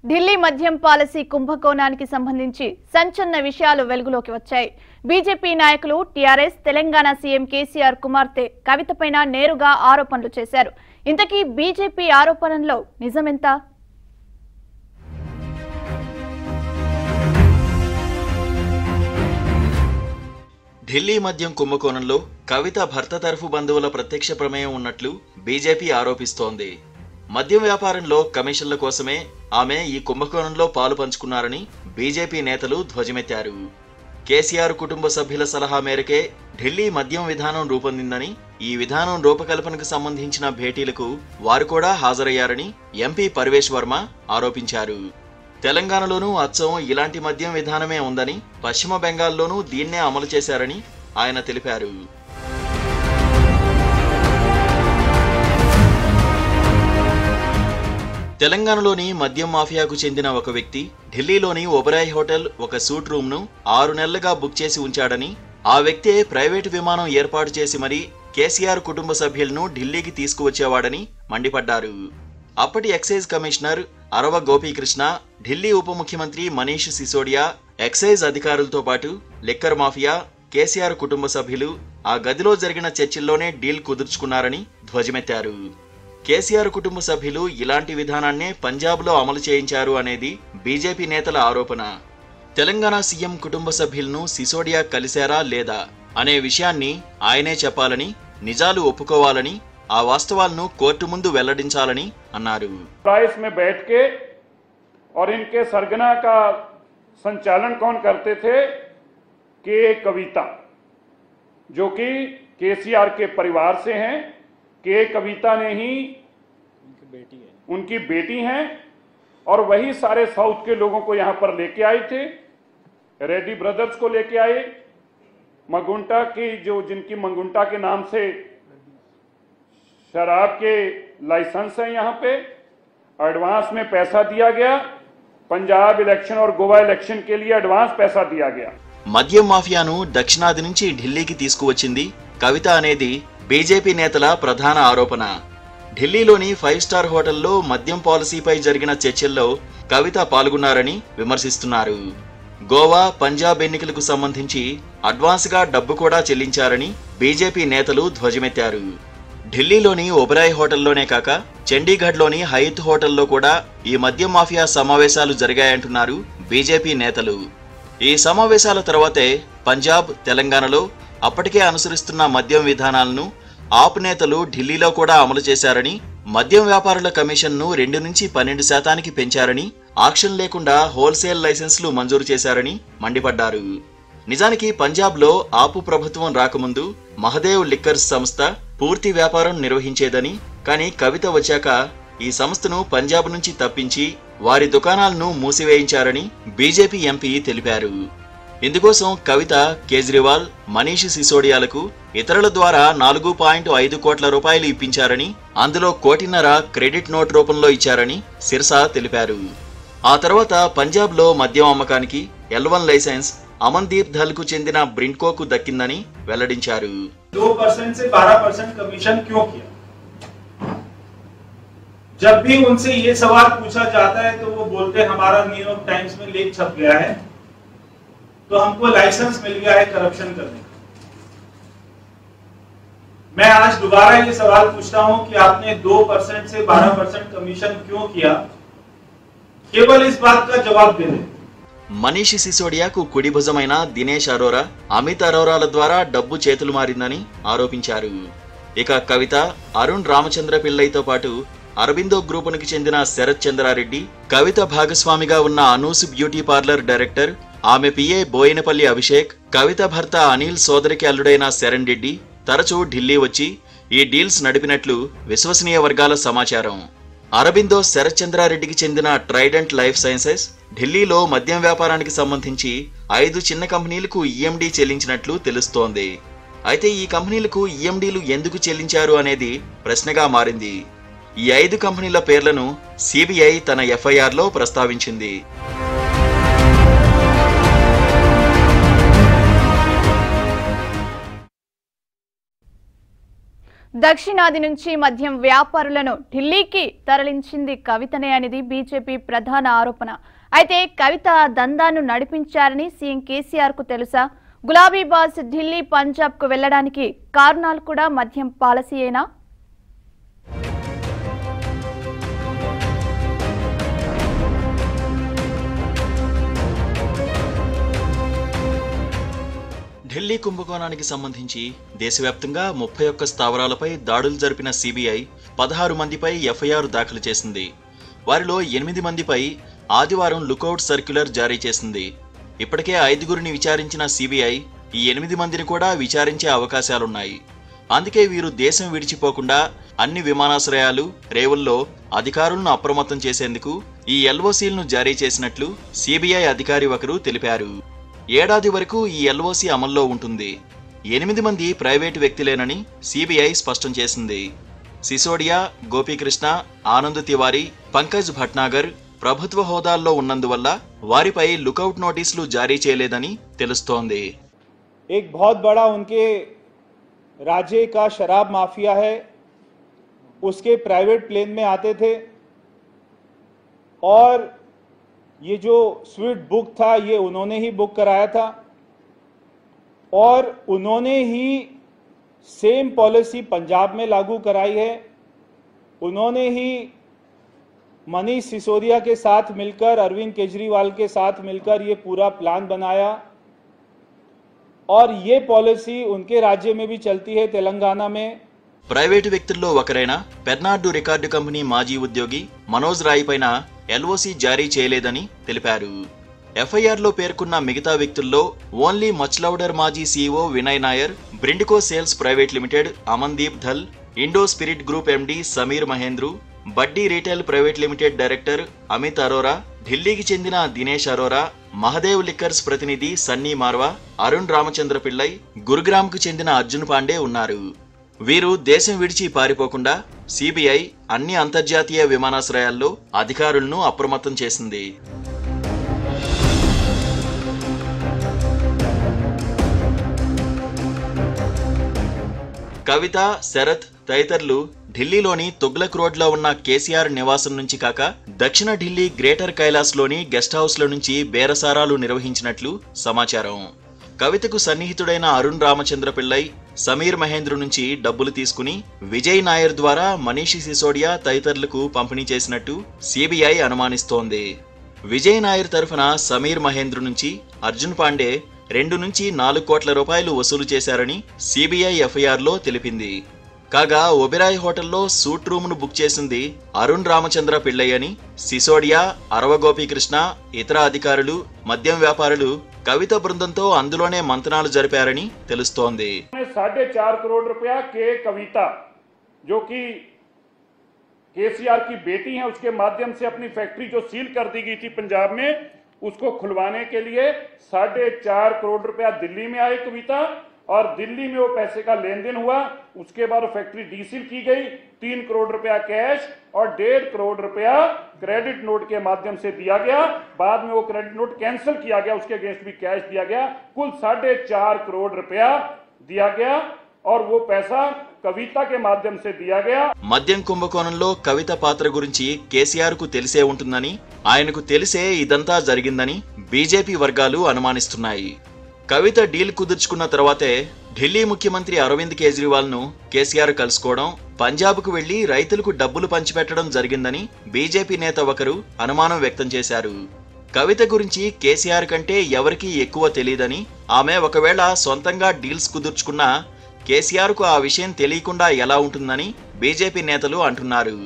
ఢిల్లీ మద్యం పాలసీ కుంభకోణానికి సంబంధించి సంచలన విషయాలు వెలుగులోకి వచ్చాయి. బీజేపీ నాయకులు టీఆర్ఎస్ తెలంగాణ సీఎం కేసీఆర్ కుమార్తె కవితపైన నేరుగా ఆరోపణలు చేశారు. ఇంతకీ బీజేపీ ఆరోపణల్లో నిజమెంత? ఢిల్లీ మద్యం కుంభకోణంలో కవిత భర్త తరఫు బంధువుల ప్రత్యక్ష ప్రమేయం ఉన్నట్లు బీజేపీ ఆరోపిస్తోంది. మద్యం వ్యాపారంలో కమిషన్ల కోసమే ఆమె ఈ కుంభకోణంలో పాలు పంచుకున్నారని బీజేపీ నేతలు ధ్వజమెత్తారు. కేసీఆర్ కుటుంబ సభ్యుల సలహా మేరకే ఢిల్లీ మద్యం విధానం రూపొందిందని, ఈ విధానం రూపకల్పనకు సంబంధించిన భేటీలకు వారు కూడా హాజరయ్యారని ఎంపీ పర్వేష్ వర్మ ఆరోపించారు. తెలంగాణలోనూ అచ్చం ఇలాంటి మద్యం విధానమే ఉందని, పశ్చిమ బెంగాల్లోనూ దీన్నే అమలు చేశారని ఆయన తెలిపారు. తెలంగాణలోని మద్యం మాఫియాకు చెందిన ఒక వ్యక్తి ఢిల్లీలోని ఒబరాయ్ హోటల్ ఒక సూట్ రూమ్ ను 6 నెలలుగా బుక్ చేసి ఉంచాడని, ఆ వ్యక్తే ప్రైవేటు విమానం ఏర్పాటు చేసి మరీ కేసీఆర్ కుటుంబ సభ్యులను ఢిల్లీకి తీసుకువచ్చేవాడని మండిపడ్డారు. అప్పటి ఎక్సైజ్ కమిషనర్ అరవ గోపీకృష్ణ, ఢిల్లీ ఉప ముఖ్యమంత్రి మనీష్ సిసోడియా, ఎక్సైజ్ అధికారులతో పాటు లిక్కర్ మాఫియా, కేసీఆర్ కుటుంబ సభ్యులు ఆ గదిలో జరిగిన చర్చల్లోనే డీల్ కుదుర్చుకున్నారని ధ్వజమెత్తారు. కేసీఆర్ కుటుంబ సభ్యులు ఇలాంటి విధానాన్నే పంజాబ్లో అమలు చేయించారు అనేది బీజేపీ నేతల ఆరోపణ. తెలంగాణ సీఎం కుటుంబ సభ్యులను సిసోడియా కలిశారా లేదా అనే విషయాన్ని ఆయనే చెప్పాలని, నిజాలు ఒప్పుకోవాలని, ఆ వాస్తవాలను కోర్టు ముందు వెల్లడించాలని అన్నారు. में बैठ के और इनके सरगना का संचालन कौन करते थे कि कविता, जो कि केसीआर के परिवार से हैं, के कविता ने ही उनकी बेटी हैं और वही सारे साउथ के लोगों को यहां पर लेके आए थे। रेड्डी ब्रदर्स को लेके आए, मंगुंटा की जो जिनकी मंगुंटा के नाम से शराब के लाइसेंस है, यहां पे एडवांस में पैसा दिया गया। पंजाब इलेक्शन और गोवा इलेक्शन के लिए एडवांस पैसा दिया गया। మద్యం మాఫియాను దక్షిణాది నుంచి ఢిల్లీకి తీసుకువచ్చింది కవిత అనేది బీజేపీ నేతల ప్రధాన ఆరోపణ. ఢిల్లీలోని 5 స్టార్ హోటల్లో మద్యం పాలసీపై జరిగిన చర్చల్లో కవిత పాల్గొన్నారని విమర్శిస్తున్నారు. గోవా, పంజాబ్ ఎన్నికలకు సంబంధించి అడ్వాన్స్గా డబ్బు కూడా చెల్లించారని బీజేపీ నేతలు ధ్వజమెత్తారు. ఢిల్లీలోని ఒబరాయ్ హోటల్లోనే కాక చండీగఢ్లోని హయత్ హోటల్లో కూడా ఈ మద్యం మాఫియా సమావేశాలు జరిగాయంటున్నారు బీజేపీ నేతలు. ఈ సమావేశాల తర్వాతే పంజాబ్, తెలంగాణలో అప్పటికే అనుసరిస్తున్న మద్యం విధానాలను ఆప్ నేతలు ఢిల్లీలో కూడా అమలు చేశారని, మద్యం వ్యాపారుల కమిషన్ను 2 నుంచి 12% పెంచారని, ఆక్షన్ లేకుండా హోల్సేల్ లైసెన్సులు మంజూరు చేశారని మండిపడ్డారు. నిజానికి పంజాబ్లో ఆపు ప్రభుత్వం రాకముందు మహదేవ్ లిక్కర్స్ సంస్థ పూర్తి వ్యాపారం నిర్వహించేదని, కానీ కవిత వచ్చాక ఈ సంస్థను పంజాబ్ నుంచి తప్పించి వారి దుకాణాలను మూసివేయించారని బీజేపీ ఎంపీ తెలిపారు. ఇందుకోసం కవిత కేజ్రీవాల్, మనీష్ సిసోడియాలకు ఇతరుల ద్వారా 4.5 కోట్ల రూపాయలు ఇప్పించారని, అందులో 1.5 కోట్ల క్రెడిట్ నోట్ రూపంలో ఇచ్చారని సిర్సా తెలిపారు. ఆ తర్వాత పంజాబ్లో మద్యం అమ్మకానికి L1 లైసెన్స్ అమన్దీప్ ధల్ కు చెందిన బ్రిండ్కోకు దక్కిందని వెల్లడించారు. 2% से 12% कमीशन क्यों किया? जब भी उनसे ये सवाल पूछा जाता है तो वो बोलते हमारा न्यूयॉर्क टाइम्स में लेख छप गया है, तो हमको लाइसेंस मिल गया है करप्शन करने का। मैं आज दोबारा ये सवाल पूछता हूं कि आपने 2% से 12% कमीशन क्यों किया? केवल इस बात का जवाब दे दें। మనీష్ సిసోడియాకు కుడి భుజమైన దినేష్ అరోరా, అమిత్ అరోరాల ద్వారా డబ్బు చేతులు మారిందని ఆరోపించారు. ఇక కవిత, అరుణ్ రామచంద్ర పిల్లైతో పాటు అరబిందో గ్రూపునికి చెందిన శరత్ చంద్రారెడ్డి, కవిత భాగస్వామిగా ఉన్న అనూస్ బ్యూటీ పార్లర్ డైరెక్టర్, ఆమె పిఏ బోయినపల్లి అభిషేక్, కవిత భర్త అనిల్ సోదరికి అల్లుడైన శరణ్ రెడ్డి తరచూ ఢిల్లీ వచ్చి ఈ డీల్స్ నడిపినట్లు విశ్వసనీయ వర్గాల సమాచారం. అరబిందో శరత్ చంద్రారెడ్డికి చెందిన ట్రైడెంట్ లైఫ్ సైన్సెస్ ఢిల్లీలో మద్యం వ్యాపారానికి సంబంధించి 5 చిన్న కంపెనీలకు ఈఎండీ చెల్లించినట్లు తెలుస్తోంది. అయితే ఈ కంపెనీలకు ఈఎండీలు ఎందుకు చెల్లించారు అనేది ప్రశ్నగా మారింది. ఈ 5 కంపెనీల పేర్లను సిబిఐ తన ఎఫ్ఐఆర్లో ప్రస్తావించింది. దక్షిణాది నుంచి మద్యం వ్యాపారులను ఢిల్లీకి తరలించింది కవితనే అనేది బీజేపీ ప్రధాన ఆరోపణ. అయితే కవిత దందాను నడిపించారని సీఎం కేసీఆర్ కు తెలుసా? గులాబీ బాస్ ఢిల్లీ, పంజాబ్ కు వెళ్లడానికి కారణాలు కూడా మద్యం పాలసీయేనా? ఢిల్లీ కుంభకోణానికి సంబంధించి దేశవ్యాప్తంగా 31 స్థావరాలపై దాడులు జరిపిన సిబిఐ 16 మందిపై ఎఫ్ఐఆర్ దాఖలు చేసింది. వారిలో 8 మందిపై ఆదివారం లుకౌట్ సర్క్యులర్ జారీ చేసింది. ఇప్పటికే 5గురిని విచారించిన సిబిఐ ఈ 8 మందిని కూడా విచారించే అవకాశాలున్నాయి. అందుకే వీరు దేశం విడిచిపోకుండా అన్ని విమానాశ్రయాలు, రేవుల్లో అధికారులను అప్రమత్తం చేసేందుకు ఈ ఎల్ఓసీలను జారీ చేసినట్లు సిబిఐ అధికారి ఒకరు తెలిపారు. ఏడాది వరకు ఈ ఎల్ఓసీ అమల్లో ఉంటుంది. 8 మంది ప్రైవేటు వ్యక్తులేనని సిబిఐ స్పష్టం చేసింది. సిసోడియా, గోపీకృష్ణ, ఆనంద్ తివారీ, పంకజ్ భట్నాగర్ ప్రభుత్వ హోదాల్లో ఉన్నందువల్ల వారిపై లుకౌట్ నోటీసులు జారీ చేయలేదని తెలుస్తోంది. एक बहुत बड़ा उनके राज्य का शराब माफिया है, उसके प्राइवेट प्लेन में आते थे और ये जो स्वीट बुक था ये उन्होंने ही बुक कराया था और उन्होंने ही सेम पॉलिसी पंजाब में लागू कराई है. उन्होंने ही मनीष सिसोदिया के साथ मिलकर, अरविंद केजरीवाल के साथ मिलकर ये पूरा प्लान बनाया और ये पॉलिसी उनके राज्य में भी चलती है, तेलंगाना में. ప్రైవేటు వ్యక్తుల్లో ఒకరైన పెర్నార్డు రికార్డు కంపెనీ మాజీ ఉద్యోగి మనోజ్ రాయ్ పైన ఎల్ఓసీ జారీ చేయలేదని తెలిపారు. ఎఫ్ఐఆర్లో పేర్కొన్న మిగతా వ్యక్తుల్లో ఓన్లీ మచ్ లౌడర్ మాజీ CEO Vinay Nair, Brindco Sales Private Limited Amandeep Dhal, Indo Spirit Group MD Sameer Mahendru, Buddy Retail Private Limited director Amit Arora, ఢిల్లీకి చెందిన దినేష్ అరోరా, మహదేవ్ లిక్కర్స్ ప్రతినిధి సన్నీ మార్వా, అరుణ్ రామచంద్ర పిళ్ళై, గురుగ్రామ్కు చెందిన అర్జున్ పాండే ఉన్నారు. వీరు దేశం విడిచి పారిపోకుండా సిబిఐ అన్ని అంతర్జాతీయ విమానాశ్రయాల్లో అధికారులను అప్రమత్తం చేసింది. కవిత, శరత్ తదితరులు ఢిల్లీలోని తుగ్లక్ రోడ్లో ఉన్న కేసీఆర్ నివాసం నుంచి కాక దక్షిణ ఢిల్లీ గ్రేటర్ కైలాస్లోని గెస్ట్ హౌస్ల నుంచి బేరసారాలు నిర్వహించినట్లు సమాచారం. కవితకు సన్నిహితుడైన అరుణ్ రామచంద్ర పిళ్ళై, సమీర్ మహేంద్రు నుంచి డబ్బులు తీసుకుని విజయ్ నాయర్ ద్వారా మనీష్ సిసోడియా తదితరులకు పంపిణీ చేసినట్టు సిబిఐ అనుమానిస్తోంది. విజయ్ నాయర్ తరఫున సమీర్ మహేంద్రు నుంచి అర్జున్ పాండే 2 నుంచి 4 కోట్ల రూపాయలు వసూలు చేశారని సిబిఐ ఎఫ్ఐఆర్లో తెలిపింది. కాగా ఒబెరాయ్ హోటల్లో సూట్ రూమ్ను బుక్ చేసింది అరుణ్ రామచంద్ర పిళ్ళై అని సిసోడియా, అరవ గోపీకృష్ణ, ఇతర అధికారులు, మద్యం వ్యాపారులు కవిత బృందంతో అందులోనే మంతనాలు జరిపారని తెలుస్తోంది. 4.5 करोड़ रुपया के कविता, जो कि केसीआर की बेटी है, उसके माध्यम से अपनी फैक्ट्री जो सील कर दी गई थी पंजाब में, उसको खुलवाने के लिए 4.5 करोड़ रुपया दिल्ली में आए कविता और दिल्ली में वो पैसे का लेन देन हुआ. उसके बाद फैक्ट्री डीसील की गई. 3 करोड़ रुपया कैश और 1.5 करोड़ रुपया क्रेडिट नोट के माध्यम से दिया गया. बाद में वो क्रेडिट नोट कैंसिल किया गया, उसके अगेंस्ट भी कैश दिया गया. कुल 4.5 करोड़ रुपया दिया गया और वो पैसा కవిత के माध्यम से दिया गया. మద్యం కుంభకోణంలో కవిత పాత్ర గురించి కేసీఆర్ కు తెలిసే ఉంటుందని, ఆయనకు తెలిసే ఇదంతా జరిగిందని బీజేపీ వర్గాలు అనుమానిస్తున్నాయి. కవిత డీల్ కుదుర్చుకున్న తర్వాతే ఢిల్లీ ముఖ్యమంత్రి అరవింద్ కేజ్రీవాల్ ను కేసీఆర్ కలుసుకోవడం, పంజాబ్కు వెళ్లి రైతులకు డబ్బులు పంచిపెట్టడం జరిగిందని బీజేపీ నేత ఒకరు అనుమానం వ్యక్తం చేశారు. కవిత గురించి కేసీఆర్ కంటే ఎవరికీ ఎక్కువ తెలియదని, ఆమె ఒకవేళ సొంతంగా డీల్స్ కుదుర్చుకున్నా కేసీఆర్ కు ఆ విషయం తెలియకుండా ఎలా ఉంటుందని బీజేపీ నేతలు అంటున్నారు.